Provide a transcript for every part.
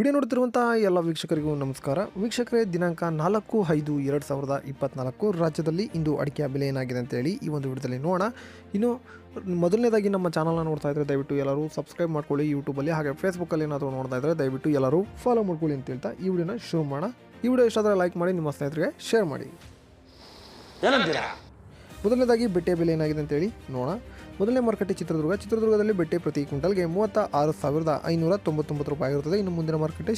Video ನೋಡುತ್ತಿರುವಂತಹ ಎಲ್ಲ ವೀಕ್ಷಕರಿಗೂ ನಮಸ್ಕಾರ. ವೀಕ್ಷಕರೇ, ದಿನಾಂಕ 4/5/2024 ರಾಜ್ಯದಲ್ಲಿ ಇಂದು ಅಡಿಕೆಯ ಬೆಲೆ ಏನಾಗಿದೆ ಅಂತೇಳಿ ಈ ಒಂದು ವಿಡಿಯೋದಲ್ಲಿ ನೋಡೋಣ. ಇನ್ನು ಮೊದಲನೇದಾಗಿ ನಮ್ಮ ಚಾನಲ್ನ ನೋಡ್ತಾ ಇದ್ದರೆ ದಯವಿಟ್ಟು ಎಲ್ಲರೂ ಸಬ್ಸ್ಕ್ರೈಬ್ ಮಾಡ್ಕೊಳ್ಳಿ ಯೂಟ್ಯೂಬಲ್ಲಿ, ಹಾಗೆ ಫೇಸ್ಬುಕ್ಕಲ್ಲಿ ಏನಾದರೂ ನೋಡ್ತಾ ಇದ್ದರೆ ದಯವಿಟ್ಟು ಎಲ್ಲರೂ ಫಾಲೋ ಮಾಡ್ಕೊಳ್ಳಿ ಅಂತ ಹೇಳ್ತಾ ಈ ವಿಡಿಯೋನ ಶುರು ಮಾಡೋಣ. ಈ ವಿಡಿಯೋ ಇಷ್ಟ ಆದರೆ ಲೈಕ್ ಮಾಡಿ, ನಿಮ್ಮ ಸ್ನೇಹಿತರಿಗೆ ಶೇರ್ ಮಾಡಿ. ಮೊದಲನೇದಾಗಿ ಬೆಟ್ಟೆ ಬೆಲೆ ಏನಾಗಿದೆ ಅಂತೇಳಿ ನೋಡೋಣ. ಮೊದಲನೇ ಮಾರುಕಟ್ಟೆ ಚಿತ್ರದುರ್ಗದಲ್ಲಿ ಬೆಟ್ಟೆ ಪ್ರತಿ ಕ್ವಿಂಟಲ್ಗೆ 36,599 ರೂಪಾಯಿ ಆಗಿರುತ್ತದೆ. ಇನ್ನು ಮುಂದಿನ ಮಾರುಕಟ್ಟೆ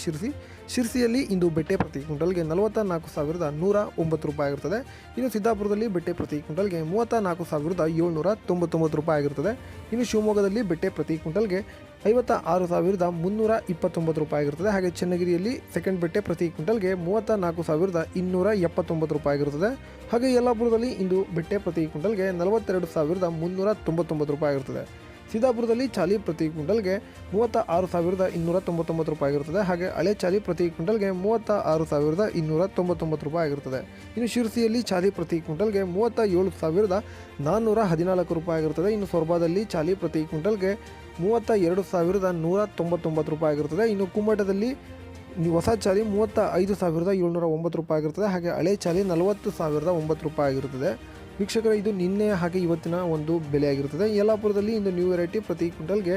ಶಿರ್ಸಿಯಲ್ಲಿ ಇಂದು ಬೆಟ್ಟೆ ಪ್ರತಿ ಕ್ವಿಂಟಲ್ಗೆ 44,109 ರೂಪಾಯಿ ಆಗಿರುತ್ತದೆ. ಇನ್ನು ಸಿದ್ದಾಪುರದಲ್ಲಿ ಬೆಟ್ಟೆ ಪ್ರತಿ ಕ್ವಿಂಟಲ್ಗೆ 34,799 ರೂಪಾಯಿ ಆಗಿರುತ್ತದೆ. ಇನ್ನು ಶಿವಮೊಗ್ಗದಲ್ಲಿ ಬೆಟ್ಟೆ ಪ್ರತಿ ಕ್ವಿಂಟಲ್ಗೆ 56,329 ರೂಪಾಯಿ ಆಗಿರುತ್ತದೆ. ಹಾಗೆ ಚನ್ನಗಿರಿಯಲ್ಲಿ ಸೆಕೆಂಡ್ ಬೆಟ್ಟೆ ಪ್ರತಿ ಕ್ವಿಂಟಲ್ಗೆ 34,279 ರೂಪಾಯಿ ಆಗಿರುತ್ತದೆ. ಹಾಗೆ ಯಲ್ಲಾಪುರದಲ್ಲಿ ಇಂದು ಬೆಟ್ಟೆ ಪ್ರತಿ ಕ್ವಿಂಟಲ್ಗೆ 42,399 ರೂಪಾಯಿ ಆಗಿರುತ್ತದೆ. ಸಿದ್ದಾಪುರದಲ್ಲಿ ಚಾಲಿ ಪ್ರತಿ ಕ್ವಿಂಟಲ್ಗೆ 36,299 ರೂಪಾಯಿ ಆಗಿರುತ್ತದೆ. ಹಾಗೆ ಹಳೆ ಚಾಲಿ ಪ್ರತಿ ಕ್ವಿಂಟಲ್ಗೆ 36,299 ರೂಪಾಯಿ ಆಗಿರುತ್ತದೆ. ಇನ್ನು ಶಿರ್ಸಿಯಲ್ಲಿ ಚಾಲಿ ಪ್ರತಿ ಕ್ವಿಂಟಲ್ಗೆ 37,414 ರೂಪಾಯಿ ಆಗಿರುತ್ತದೆ. ಇನ್ನು ಸೊರಬದಲ್ಲಿ ಚಾಲಿ ಪ್ರತಿ ಕ್ವಿಂಟಲ್ಗೆ 32,199 ರೂಪಾಯಿ ಆಗಿರುತ್ತದೆ. ಇನ್ನು ಕುಮ್ಮಟದಲ್ಲಿ ಹೊಸ ಚಾಲಿ 35,709 ರೂಪಾಯಿ ಆಗಿರುತ್ತದೆ. ಹಾಗೆ ಹಳೆ ಚಾಲಿ 40,009 ರೂಪಾಯಿ ಆಗಿರುತ್ತದೆ. ವೀಕ್ಷಕರೇ, ಇದು ನಿನ್ನೆ ಹಾಗೆ ಇವತ್ತಿನ ಒಂದು ಬೆಲೆ ಆಗಿರುತ್ತದೆ. ಯಲ್ಲಾಪುರದಲ್ಲಿ ಇಂದು ನ್ಯೂ ವೆರೈಟಿ ಪ್ರತಿ ಕ್ವಿಂಟಲ್ಗೆ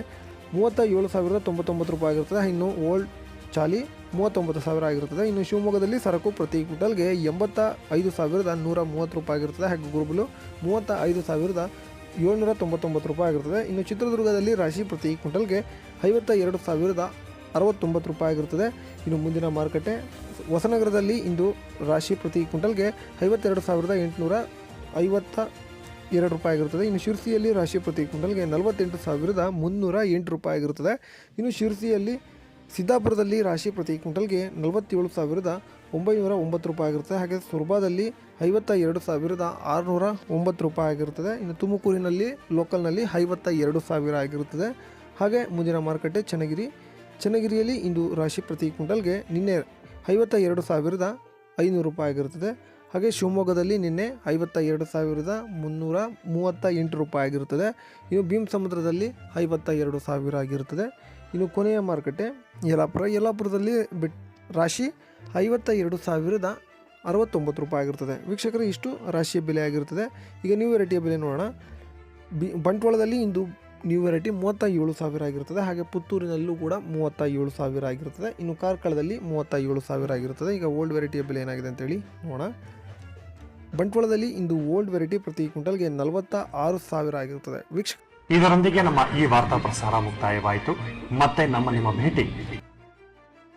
37,099 ರೂಪಾಯಿ ಆಗಿರುತ್ತದೆ. ಇನ್ನು ಓಲ್ಡ್ ಚಾಲಿ 39,000 ಆಗಿರುತ್ತದೆ. ಇನ್ನು ಶಿವಮೊಗ್ಗದಲ್ಲಿ ಸರಕು ಪ್ರತಿ ಕ್ವಿಂಟಲ್ಗೆ 85,130 ರೂಪಾಯಿ ಆಗಿರುತ್ತದೆ. ಹಾಗೆ ಗುರುಬಲು 35,799 ರೂಪಾಯಿ ಆಗಿರುತ್ತದೆ. ಇನ್ನು ಚಿತ್ರದುರ್ಗದಲ್ಲಿ ರಾಶಿ ಪ್ರತಿ ಕ್ವಿಂಟಲ್ಗೆ 52,069 ರೂಪಾಯಿ ಆಗಿರುತ್ತದೆ. ಇನ್ನು ಮುಂದಿನ ಮಾರುಕಟ್ಟೆ ಹೊಸನಗರದಲ್ಲಿ ಇಂದು ರಾಶಿ ಪ್ರತಿ ಕ್ವಿಂಟಲ್ಗೆ 52,852 ರೂಪಾಯಿ ಆಗಿರುತ್ತದೆ. ಇನ್ನು ಶಿರ್ಸಿಯಲ್ಲಿ ರಾಶಿ ಪ್ರತಿ ಕ್ವಿಂಟಲ್ಗೆ 48,308 ರೂಪಾಯಿ ಆಗಿರುತ್ತದೆ. ಇನ್ನು ಶಿರ್ಸಿಯಲ್ಲಿ ಸಿದ್ದಾಪುರದಲ್ಲಿ ರಾಶಿ ಪ್ರತಿ ಕ್ವಿಂಟಲ್ಗೆ 47,909 ರೂಪಾಯಿ ಆಗಿರುತ್ತದೆ. ಹಾಗೆ ಸುರ್ಬಾದಲ್ಲಿ 52,609 ರೂಪಾಯಿ ಆಗಿರುತ್ತದೆ. ಇನ್ನು ತುಮಕೂರಿನಲ್ಲಿ ಲೋಕಲ್ನಲ್ಲಿ 52,000 ಆಗಿರುತ್ತದೆ. ಹಾಗೆ ಮುಂದಿನ ಮಾರುಕಟ್ಟೆ ಚನ್ನಗಿರಿಯಲ್ಲಿ ಇಂದು ರಾಶಿ ಪ್ರತಿ ಕ್ವಿಂಟಲ್ಗೆ ನಿನ್ನೆ 52,500 ರೂಪಾಯಿ ಆಗಿರುತ್ತದೆ. ಹಾಗೆ ಶಿವಮೊಗ್ಗದಲ್ಲಿ ನಿನ್ನೆ 52,338 ರೂಪಾಯಿ ಆಗಿರುತ್ತದೆ. ಇನ್ನು ಭೀಮಸಮುದ್ರದಲ್ಲಿ 52,000 ಆಗಿರುತ್ತದೆ. ಇನ್ನು ಕೊನೆಯ ಮಾರುಕಟ್ಟೆ ಯಲ್ಲಾಪುರದಲ್ಲಿ ರಾಶಿ 52,069 ರೂಪಾಯಿ ಆಗಿರುತ್ತದೆ. ವೀಕ್ಷಕರು, ಇಷ್ಟು ರಾಶಿಯ ಬೆಲೆ ಆಗಿರುತ್ತದೆ. ಈಗ ನ್ಯೂ ವೆರೈಟಿಯ ಬೆಲೆ ನೋಡೋಣ. ಬಂಟ್ವಾಳದಲ್ಲಿ ಇಂದು ನ್ಯೂ ವೆರೈಟಿ 37,000 ಆಗಿರುತ್ತದೆ. ಹಾಗೆ ಪುತ್ತೂರಿನಲ್ಲೂ ಕೂಡ 37,000 ಆಗಿರುತ್ತದೆ. ಇನ್ನು ಕಾರ್ಕಳದಲ್ಲಿ 37,000 ಆಗಿರುತ್ತದೆ. ಈಗ ಓಲ್ಡ್ ವೆರೈಟಿಯ ಬೆಲೆ ಏನಾಗಿದೆ ಅಂತೇಳಿ ನೋಡೋಣ. ಬಂಟ್ವಾಳದಲ್ಲಿ ಇಂದು ಓಲ್ಡ್ ವೆರೈಟಿ ಪ್ರತಿ ಕ್ವಿಂಟಲ್ಗೆ 46,000 ಆಗಿರುತ್ತದೆ. ಇದರೊಂದಿಗೆ ನಮ್ಮ ಈ ವಾರ್ತಾ ಪ್ರಸಾರ ಮುಕ್ತಾಯವಾಯಿತು. ಮತ್ತೆ ನಿಮ್ಮ ಭೇಟಿ